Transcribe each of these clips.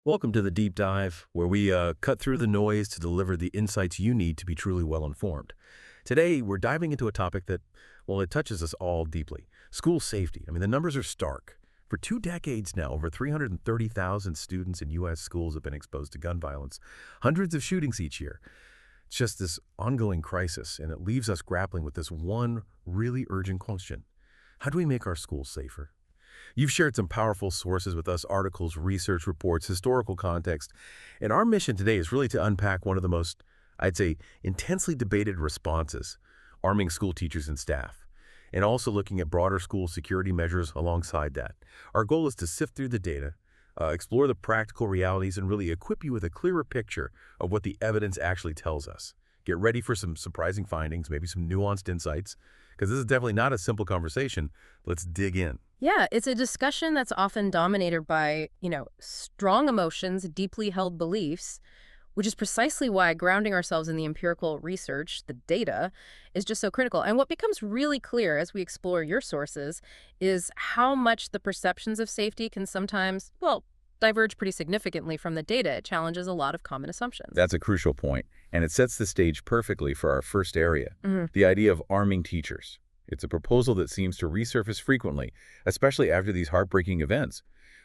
Welcome to the Deep Dive, where we cut through the noise to deliver the insights you need to be truly well-informed. Today, we're diving into a topic that, well, it touches us all deeply. School safety. I mean, the numbers are stark. For 2 decades now, over 330,000 students in U.S. schools have been exposed to gun violence, hundreds of shootings each year. It's just this ongoing crisis, and it leaves us grappling with this one really urgent question. How do we make our schools safer? You've shared some powerful sources with us, articles, research reports, historical context, and our mission today is really to unpack one of the most, I'd say, intensely debated responses, arming school teachers and staff, and also looking at broader school security measures alongside that. Our goal is to sift through the data, explore the practical realities, and really equip you with a clearer picture of what the evidence actually tells us. Get ready for some surprising findings, maybe some nuanced insights, because this is definitely not a simple conversation. Let's dig in. Yeah, it's a discussion that's often dominated by, strong emotions, deeply held beliefs, which is precisely why grounding ourselves in the empirical research, the data, is just so critical. And what becomes really clear as we explore your sources is how much the perceptions of safety can sometimes, diverge pretty significantly from the data. It challenges a lot of common assumptions. That's a crucial point, and it sets the stage perfectly for our first area, the idea of arming teachers. It's a proposal that seems to resurface frequently, especially after these heartbreaking events.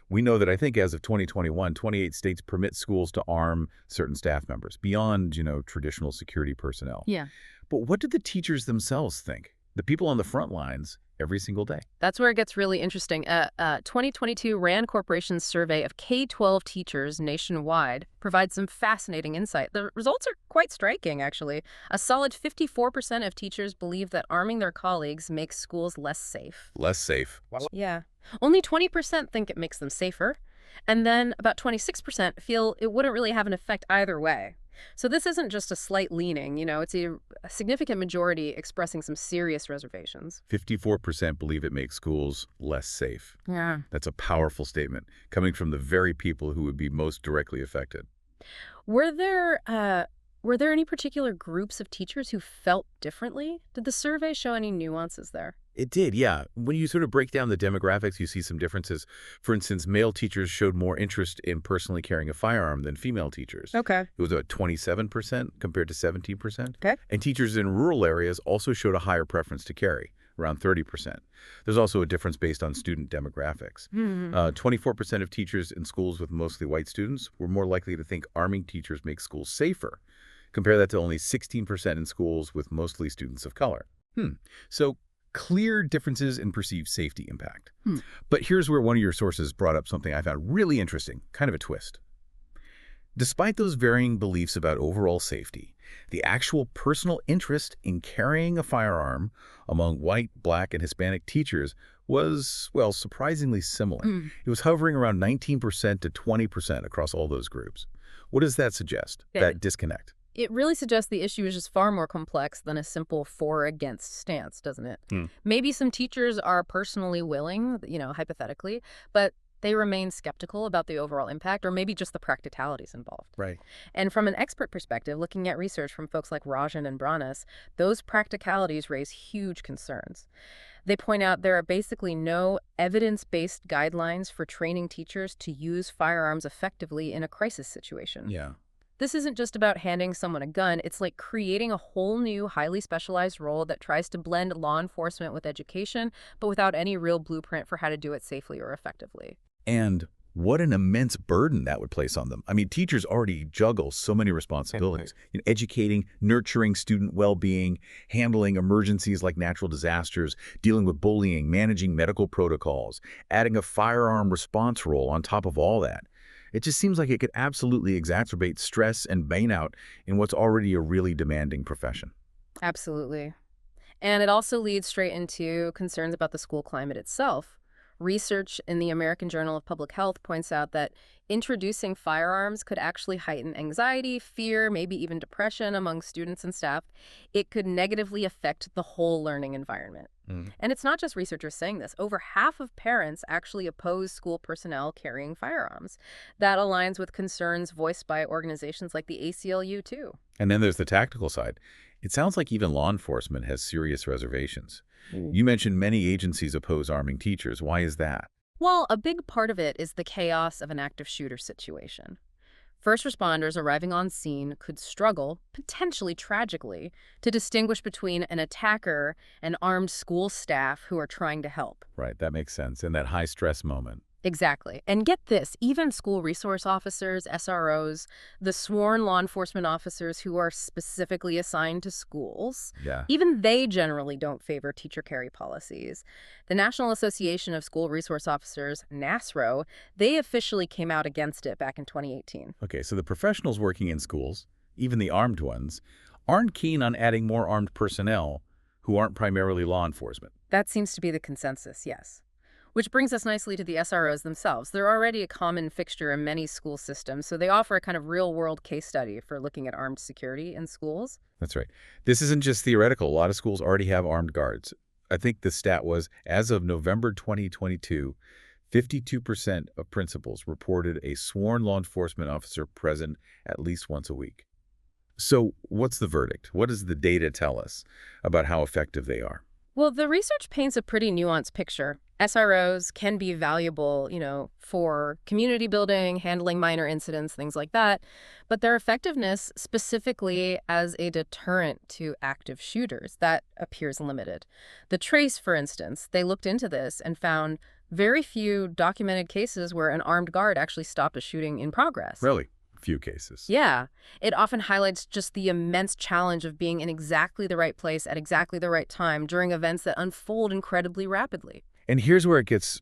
We know that I think as of 2021, 28 states permit schools to arm certain staff members beyond, traditional security personnel. Yeah. But what do the teachers themselves think? The people on the front lines every single day. That's where it gets really interesting. 2022 RAND Corporation's survey of K-12 teachers nationwide provides some fascinating insight. The results are quite striking, actually. A solid 54% of teachers believe that arming their colleagues makes schools less safe. Less safe. Yeah. Only 20% think it makes them safer. And then about 26% feel it wouldn't really have an effect either way. So this isn't just a slight leaning, it's a significant majority expressing some serious reservations. 54% believe it makes schools less safe. Yeah. That's a powerful statement coming from the very people who would be most directly affected. Were there any particular groups of teachers who felt differently? Did the survey show any nuances there? It did, yeah. When you sort of break down the demographics, you see some differences. For instance, male teachers showed more interest in personally carrying a firearm than female teachers. Okay. It was about 27% compared to 17%. Okay. And teachers in rural areas also showed a higher preference to carry, around 30%. There's also a difference based on student demographics. 24% of teachers in schools with mostly white students were more likely to think arming teachers make schools safer. Compare that to only 16% in schools with mostly students of color. So clear differences in perceived safety impact. But here's where one of your sources brought up something I found really interesting, kind of a twist. Despite those varying beliefs about overall safety, the actual personal interest in carrying a firearm among white, black, and Hispanic teachers was, surprisingly similar. It was hovering around 19% to 20% across all those groups. What does that suggest, that disconnect? It really suggests the issue is just far more complex than a simple for or against stance, doesn't it? Maybe some teachers are personally willing, hypothetically, but they remain skeptical about the overall impact or maybe just the practicalities involved. Right. And from an expert perspective, looking at research from folks like Rajan and Branas, those practicalities raise huge concerns. They point out there are basically no evidence-based guidelines for training teachers to use firearms effectively in a crisis situation. Yeah. This isn't just about handing someone a gun. It's like creating a whole new, highly specialized role that tries to blend law enforcement with education, but without any real blueprint for how to do it safely or effectively. And what an immense burden that would place on them. I mean, teachers already juggle so many responsibilities. Educating, nurturing student well-being, handling emergencies like natural disasters, dealing with bullying, managing medical protocols, adding a firearm response role on top of all that. It just seems like it could absolutely exacerbate stress and burnout in what's already a really demanding profession. Absolutely. And it also leads straight into concerns about the school climate itself. Research in the American Journal of Public Health points out that introducing firearms could actually heighten anxiety, fear, maybe even depression among students and staff. It could negatively affect the whole learning environment. And it's not just researchers saying this. Over half of parents actually oppose school personnel carrying firearms. That aligns with concerns voiced by organizations like the ACLU, too. And then there's the tactical side. It sounds like even law enforcement has serious reservations. You mentioned many agencies oppose arming teachers. Why is that? Well, a big part of it is the chaos of an active shooter situation. First responders arriving on scene could struggle, potentially tragically, to distinguish between an attacker and armed school staff who are trying to help. Right, that makes sense. In that high-stress moment. Exactly. And get this, even school resource officers, SROs, the sworn law enforcement officers who are specifically assigned to schools, Yeah. even they generally don't favor teacher carry policies. The National Association of School Resource Officers, NASRO, they officially came out against it back in 2018. Okay, so the professionals working in schools, even the armed ones, aren't keen on adding more armed personnel who aren't primarily law enforcement. That seems to be the consensus, yes. Which brings us nicely to the SROs themselves. They're already a common fixture in many school systems, so they offer a kind of real-world case study for looking at armed security in schools. That's right. This isn't just theoretical. A lot of schools already have armed guards. I think the stat was, as of November 2022, 52% of principals reported a sworn law enforcement officer present at least once a week. So what's the verdict? What does the data tell us about how effective they are? Well, the research paints a pretty nuanced picture. SROs can be valuable, for community building, handling minor incidents, things like that. But their effectiveness specifically as a deterrent to active shooters, that appears limited. The Trace, for instance, they looked into this and found very few documented cases where an armed guard actually stopped a shooting in progress. Really? Few cases. Yeah, it often highlights just the immense challenge of being in exactly the right place at exactly the right time during events that unfold incredibly rapidly. And here's where it gets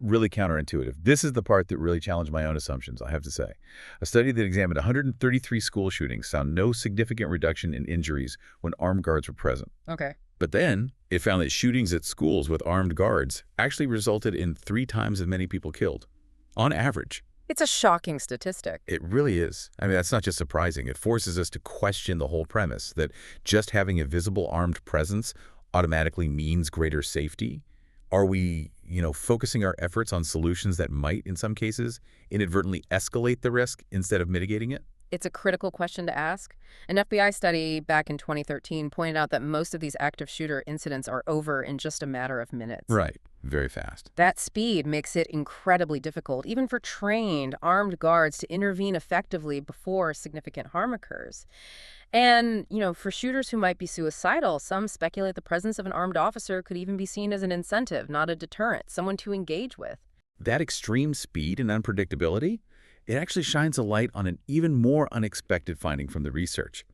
really counterintuitive. This is the part that really challenged my own assumptions, I have to say. A study that examined 133 school shootings found no significant reduction in injuries when armed guards were present. Okay. But then it found that shootings at schools with armed guards actually resulted in 3 times as many people killed, on average. It's a shocking statistic. It really is. I mean, that's not just surprising. It forces us to question the whole premise that just having a visible armed presence automatically means greater safety. Are we, focusing our efforts on solutions that might, in some cases, inadvertently escalate the risk instead of mitigating it? It's a critical question to ask. An FBI study back in 2013 pointed out that most of these active shooter incidents are over in just a matter of minutes. Right. Very fast. That speed makes it incredibly difficult, even for trained, armed guards to intervene effectively before significant harm occurs. And, for shooters who might be suicidal, some speculate the presence of an armed officer could even be seen as an incentive, not a deterrent, someone to engage with. That extreme speed and unpredictability, it actually shines a light on an even more unexpected finding from the research.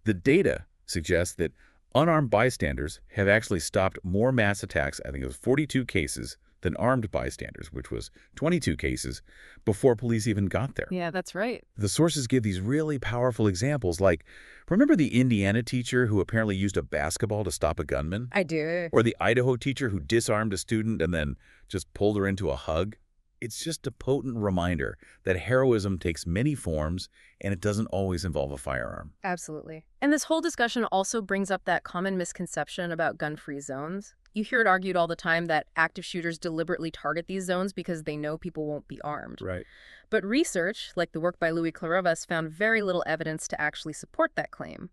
The data suggests that unarmed bystanders have actually stopped more mass attacks, I think it was 42 cases, than armed bystanders, which was 22 cases, before police even got there. Yeah, that's right. The sources give these really powerful examples, like, remember the Indiana teacher who apparently used a basketball to stop a gunman? I do. Or the Idaho teacher who disarmed a student and then just pulled her into a hug? It's just a potent reminder that heroism takes many forms and it doesn't always involve a firearm. Absolutely. And this whole discussion also brings up that common misconception about gun-free zones. You hear it argued all the time that active shooters deliberately target these zones because they know people won't be armed. Right. But research, like the work by Louis Clarovas, found very little evidence to actually support that claim.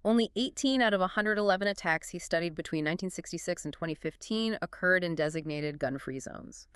Only 18 out of 111 attacks he studied between 1966 and 2015 occurred in designated gun-free zones.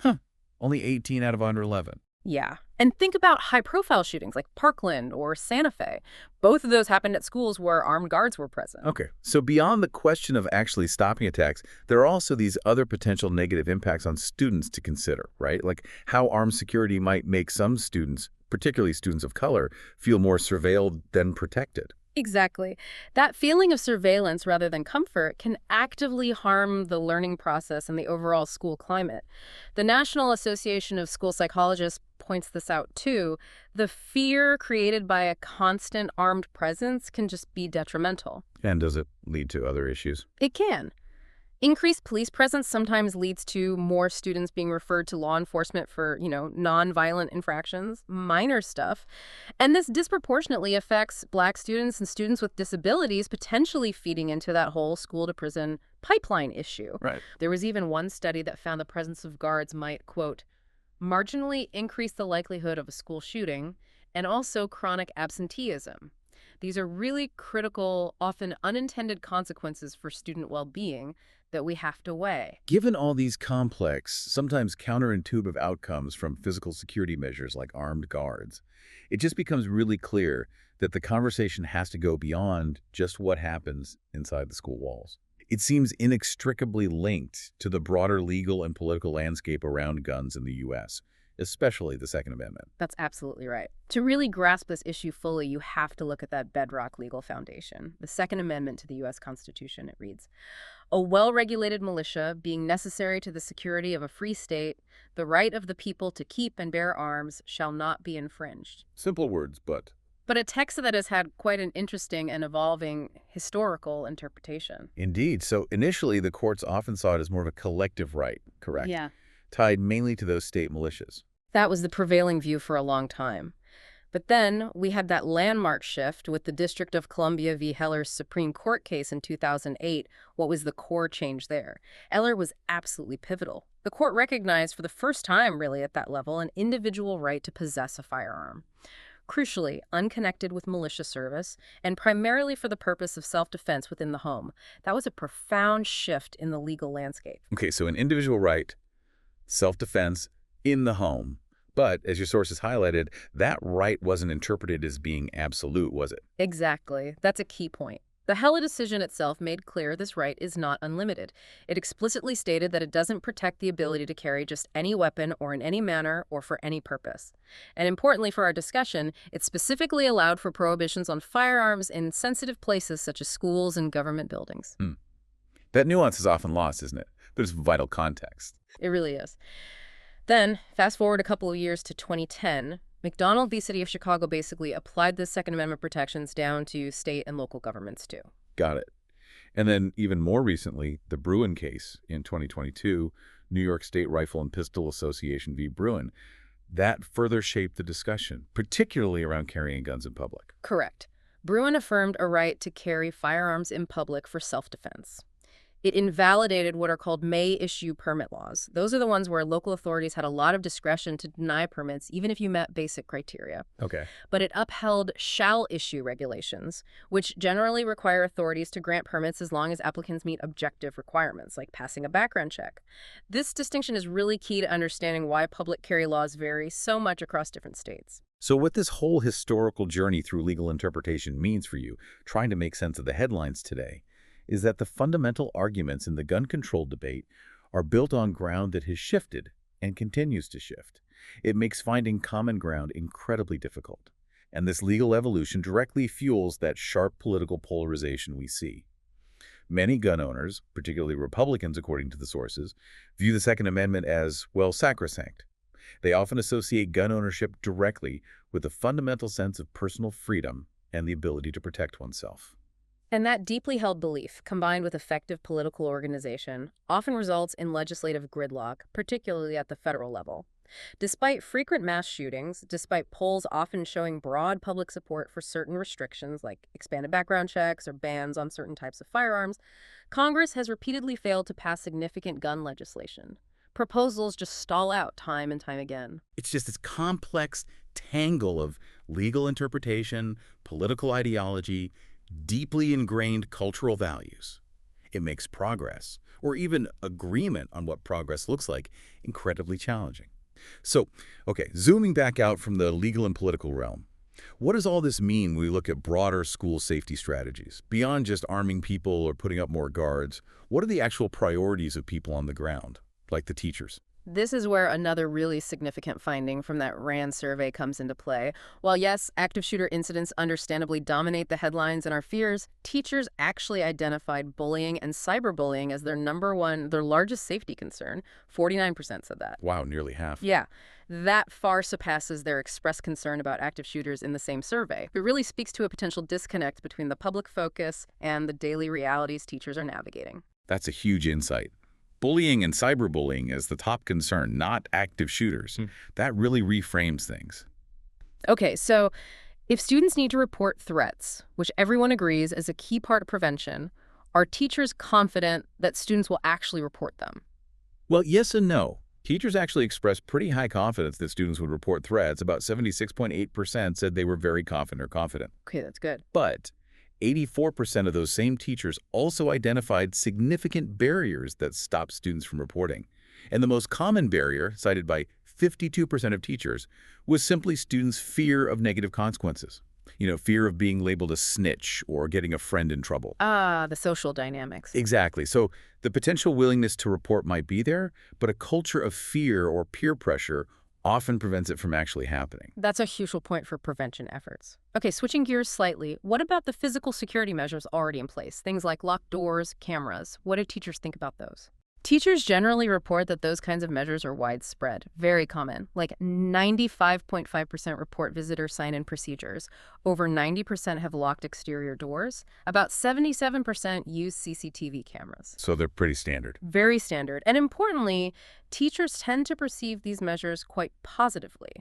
Only 18 out of under 11. Yeah. And think about high-profile shootings like Parkland or Santa Fe. Both of those happened at schools where armed guards were present. Okay, so beyond the question of actually stopping attacks, there are also these other potential negative impacts on students to consider, right? Like how armed security might make some students, particularly students of color, feel more surveilled than protected. Exactly. That feeling of surveillance rather than comfort can actively harm the learning process and the overall school climate. The National Association of School Psychologists points this out too. The fear created by a constant armed presence can just be detrimental. And does it lead to other issues? It can. Increased police presence sometimes leads to more students being referred to law enforcement for, nonviolent infractions, minor stuff. And this disproportionately affects Black students and students with disabilities, potentially feeding into that whole school-to-prison pipeline issue. Right. There was even one study that found the presence of guards might, quote, marginally increase the likelihood of a school shooting and also chronic absenteeism. These are really critical, often unintended consequences for student well-being that we have to weigh. Given all these complex, sometimes counterintuitive outcomes from physical security measures like armed guards, it just becomes really clear that the conversation has to go beyond just what happens inside the school walls. It seems inextricably linked to the broader legal and political landscape around guns in the U.S., especially the Second Amendment. That's absolutely right. To really grasp this issue fully, you have to look at that bedrock legal foundation, the Second Amendment to the U.S. Constitution. It reads, "A well-regulated militia being necessary to the security of a free state, the right of the people to keep and bear arms shall not be infringed." Simple words, but But a text that has had quite an interesting and evolving historical interpretation. indeed. So initially, the courts often saw it as more of a collective right, correct? Yeah. Tied mainly to those state militias. That was the prevailing view for a long time. But then we had that landmark shift with the District of Columbia v. Heller's Supreme Court case in 2008. What was the core change there? Eller was absolutely pivotal. The court recognized for the first time, really, at that level, an individual right to possess a firearm. Crucially, unconnected with militia service, and primarily for the purpose of self-defense within the home. That was a profound shift in the legal landscape. Okay, so an individual right, self-defense in the home. But, as your sources highlighted, that right wasn't interpreted as being absolute, was it? Exactly. That's a key point. The Heller decision itself made clear this right is not unlimited. It explicitly stated that it doesn't protect the ability to carry just any weapon or in any manner or for any purpose. And importantly for our discussion, it specifically allowed for prohibitions on firearms in sensitive places such as schools and government buildings. That nuance is often lost, isn't it? But it's vital context. It really is. Then, fast forward a couple of years to 2010, McDonald v. City of Chicago basically applied the Second Amendment protections down to state and local governments too. Got it. And then even more recently, the Bruin case in 2022, New York State Rifle and Pistol Association v. Bruin, that further shaped the discussion, particularly around carrying guns in public. Correct. Bruin affirmed a right to carry firearms in public for self-defense. It invalidated what are called may-issue permit laws. Those are the ones where local authorities had a lot of discretion to deny permits, even if you met basic criteria. Okay. But it upheld shall-issue regulations, which generally require authorities to grant permits as long as applicants meet objective requirements, like passing a background check. This distinction is really key to understanding why public carry laws vary so much across different states. So what this whole historical journey through legal interpretation means for you, trying to make sense of the headlines today, is that the fundamental arguments in the gun control debate are built on ground that has shifted and continues to shift. It makes finding common ground incredibly difficult. And this legal evolution directly fuels that sharp political polarization we see. Many gun owners, particularly Republicans according to the sources, view the Second Amendment as, well, sacrosanct. They often associate gun ownership directly with a fundamental sense of personal freedom and the ability to protect oneself. And that deeply held belief, combined with effective political organization, often results in legislative gridlock, particularly at the federal level. Despite frequent mass shootings, despite polls often showing broad public support for certain restrictions like expanded background checks or bans on certain types of firearms, Congress has repeatedly failed to pass significant gun legislation. Proposals just stall out time and time again. It's just this complex tangle of legal interpretation, political ideology, deeply ingrained cultural values. It makes progress, or even agreement on what progress looks like, incredibly challenging. So, okay, zooming back out from the legal and political realm, what does all this mean when we look at broader school safety strategies? Beyond just arming people or putting up more guards, what are the actual priorities of people on the ground, like the teachers? This is where another really significant finding from that RAND survey comes into play. While yes, active shooter incidents understandably dominate the headlines and our fears, teachers actually identified bullying and cyberbullying as their largest safety concern. 49% said that. Wow, nearly half. Yeah, that far surpasses their expressed concern about active shooters in the same survey. It really speaks to a potential disconnect between the public focus and the daily realities teachers are navigating. That's a huge insight. Bullying and cyberbullying as the top concern, not active shooters. That really reframes things. Okay, so if students need to report threats, which everyone agrees is a key part of prevention, are teachers confident that students will actually report them? Well, yes and no. Teachers actually expressed pretty high confidence that students would report threats. About 76.8% said they were very confident or confident. Okay, that's good. But 84% of those same teachers also identified significant barriers that stop students from reporting. And the most common barrier, cited by 52% of teachers, was simply students' fear of negative consequences. Fear of being labeled a snitch or getting a friend in trouble. Ah, the social dynamics. Exactly. So the potential willingness to report might be there, but a culture of fear or peer pressure often prevents it from actually happening. That's a crucial point for prevention efforts. Okay, switching gears slightly, what about the physical security measures already in place? Things like locked doors, cameras. What do teachers think about those? Teachers generally report that those kinds of measures are widespread, very common. Like 95.5% report visitor sign-in procedures. Over 90% have locked exterior doors. About 77% use CCTV cameras. So they're pretty standard. Very standard. And importantly, teachers tend to perceive these measures quite positively.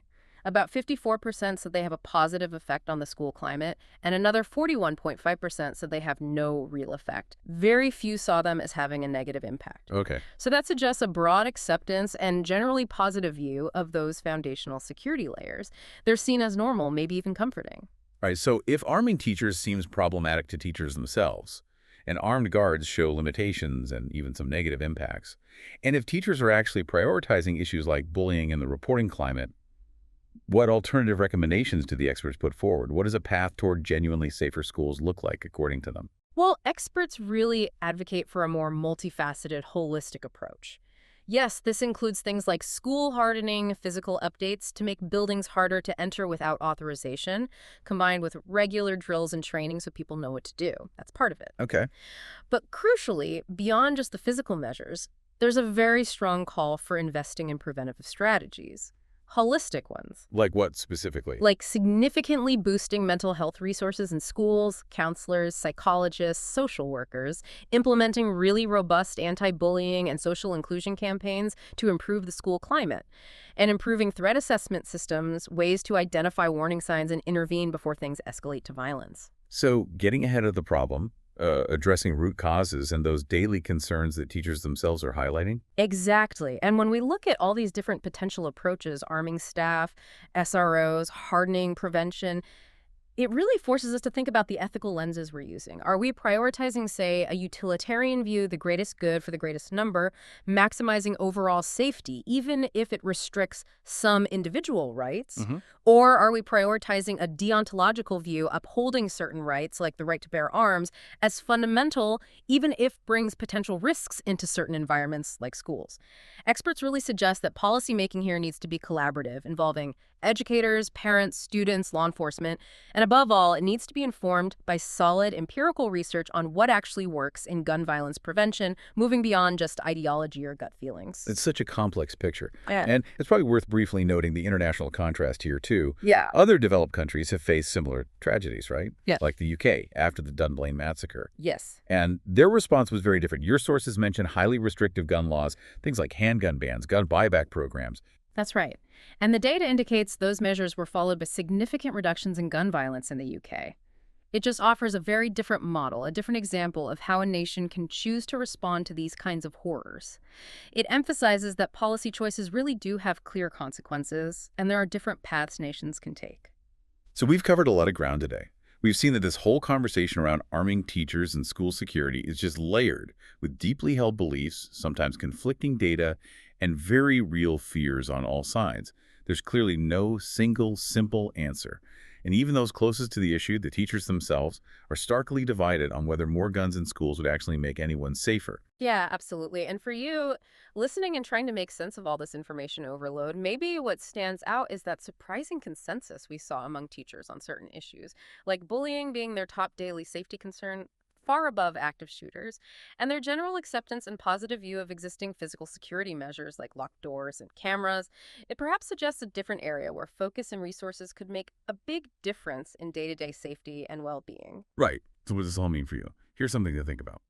About 54% said they have a positive effect on the school climate, and another 41.5% said they have no real effect. Very few saw them as having a negative impact. Okay. So that suggests a broad acceptance and generally positive view of those foundational security layers. They're seen as normal, maybe even comforting. All right, so if arming teachers seems problematic to teachers themselves, and armed guards show limitations and even some negative impacts, and if teachers are actually prioritizing issues like bullying and the reporting climate, what alternative recommendations do the experts put forward? What does a path toward genuinely safer schools look like, according to them? Well, experts really advocate for a more multifaceted, holistic approach. Yes, this includes things like school hardening, physical updates to make buildings harder to enter without authorization, combined with regular drills and training so people know what to do. That's part of it. Okay. But crucially, beyond just the physical measures, there's a very strong call for investing in preventative strategies. Holistic ones. Like what specifically? Like significantly boosting mental health resources in schools, counselors, psychologists, social workers, implementing really robust anti-bullying and social inclusion campaigns to improve the school climate, and improving threat assessment systems, ways to identify warning signs and intervene before things escalate to violence. So getting ahead of the problem, addressing root causes and those daily concerns that teachers themselves are highlighting? Exactly. And when we look at all these different potential approaches, arming staff, SROs, hardening, prevention, it really forces us to think about the ethical lenses we're using. Are we prioritizing, say, a utilitarian view, the greatest good for the greatest number, maximizing overall safety, even if it restricts some individual rights? Or are we prioritizing a deontological view, upholding certain rights, like the right to bear arms, as fundamental, even if brings potential risks into certain environments like schools? Experts really suggest that policymaking here needs to be collaborative, involving educators, parents, students, law enforcement, and above all, it needs to be informed by solid empirical research on what actually works in gun violence prevention, moving beyond just ideology or gut feelings. It's such a complex picture. Yeah. And it's probably worth briefly noting the international contrast here, too. Yeah. Other developed countries have faced similar tragedies, right? Yeah. Like the UK after the Dunblane massacre. Yes. And their response was very different. Your sources mention highly restrictive gun laws, things like handgun bans, gun buyback programs. That's right. And the data indicates those measures were followed by significant reductions in gun violence in the UK. It just offers a very different model, a different example of how a nation can choose to respond to these kinds of horrors. It emphasizes that policy choices really do have clear consequences, and there are different paths nations can take. So we've covered a lot of ground today. We've seen that this whole conversation around arming teachers and school security is just layered with deeply held beliefs, sometimes conflicting data, and very real fears on all sides. There's clearly no single, simple answer. And even those closest to the issue, the teachers themselves, are starkly divided on whether more guns in schools would actually make anyone safer. Yeah, absolutely. And for you, listening and trying to make sense of all this information overload, maybe what stands out is that surprising consensus we saw among teachers on certain issues, like bullying being their top daily safety concern, far above active shooters, and their general acceptance and positive view of existing physical security measures like locked doors and cameras. It perhaps suggests a different area where focus and resources could make a big difference in day-to-day safety and well-being. Right. So what does this all mean for you? Here's something to think about.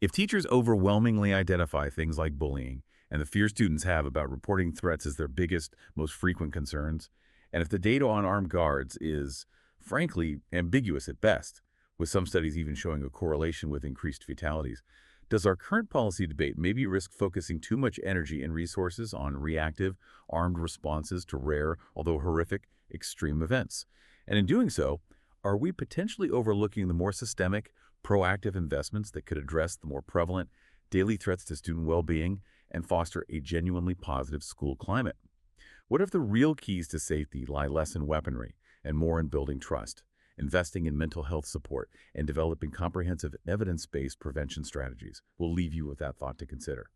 If teachers overwhelmingly identify things like bullying and the fear students have about reporting threats as their biggest, most frequent concerns, and if the data on armed guards is, frankly, ambiguous at best, with some studies even showing a correlation with increased fatalities, Does our current policy debate maybe risk focusing too much energy and resources on reactive, armed responses to rare, although horrific, extreme events? And in doing so, are we potentially overlooking the more systemic, proactive investments that could address the more prevalent daily threats to student well-being and foster a genuinely positive school climate? What if the real keys to safety lie less in weaponry and more in building trust, investing in mental health support, and developing comprehensive evidence-based prevention strategies? We'll leave you with that thought to consider.